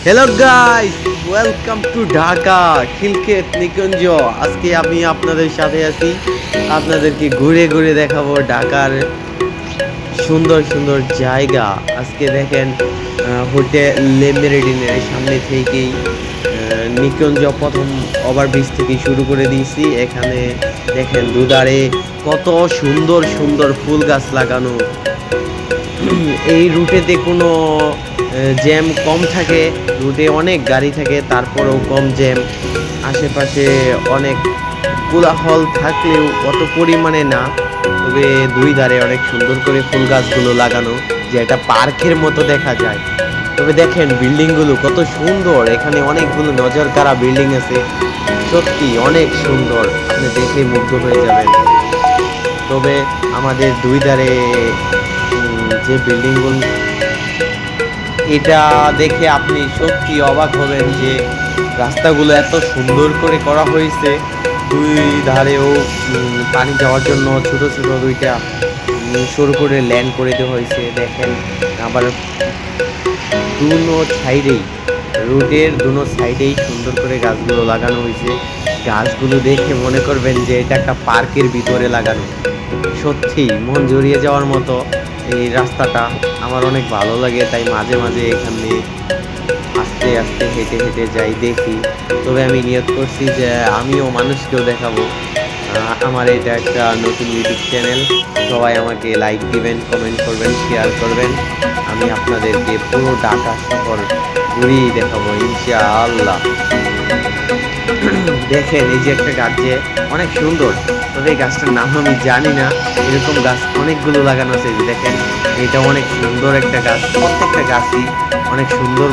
Hello guys, welcome to Dhaka Khilkhet Nikunja. আজকে আমি আপনাদের সাথে আছি, আপনাদেরকে ঘুরে ঘুরে দেখাবো ঢাকার সুন্দর সুন্দর জায়গা। আজকে দেখেন হোটেল লে মেরিডিনের সামনে থেকেই নিকুঞ্জ প্রথম ওভারব্রিজ থেকে শুরু করে দিয়েছি। এখানে দেখেন দুধারে কত সুন্দর সুন্দর ফুল গাছ লাগানো। এই রুটেতে কোনো জ্যাম কম থাকে, রুটে অনেক গাড়ি থাকে তারপরেও কম জ্যাম। আশেপাশে অনেক কোলাহল থাকলেও অত পরিমাণে না, তবে দুই ধারে অনেক সুন্দর করে ফুল গাছগুলো লাগানো, যে একটা পার্কের মতো দেখা যায়। তবে দেখেন বিল্ডিংগুলো কত সুন্দর, এখানে অনেকগুলো নজর কাড়া বিল্ডিং আছে, সত্যি অনেক সুন্দর, আপনি দেখে মুগ্ধ হয়ে যাবেন। তবে আমাদের দুই ধারে যে বিল্ডিংগুলো, এটা দেখে আপনি সত্যি অবাক হবেন যে রাস্তাগুলো এত সুন্দর করে করা হয়েছে। দুই ধারেও পানি যাওয়ার জন্য ছোট ছোট দুইটা সরু করে ল্যান্ড করে দেওয়া হয়েছে। দেখেন আবার দুনো সাইডেই, রোডের দুনো সাইডেই সুন্দর করে গাছগুলো লাগানো হয়েছে। গাছগুলো দেখে মনে করবেন যে এটা একটা পার্কের ভিতরে লাগানো। সত্যি মন জড়িয়ে যাওয়ার মতো এই রাস্তাটা, আমার অনেক ভালো লাগে, তাই মাঝে মাঝে এখানে আস্তে আস্তে হেঁটে হেঁটে যাই, দেখি। তবে আমি নিয়ত করছি যে আমিও মানুষকেও দেখাবো। আমার এটা একটা নতুন ইউটিউব চ্যানেল, সবাই আমাকে লাইক দিবেন, কমেন্ট করবেন, শেয়ার করবেন। আমি আপনাদেরকে পুরো ঢাকা শহর ঘুরিয়ে দেখাবো ইনশাআল্লাহ। দেখেন এই যে একটা গাছ, যে অনেক সুন্দর, তবে এই গাছটার নাম আমি জানি না। এরকম গাছ অনেকগুলো লাগানো আছে, দেখেন এটা অনেক সুন্দর একটা গাছ, প্রত্যেকটা গাছই অনেক সুন্দর।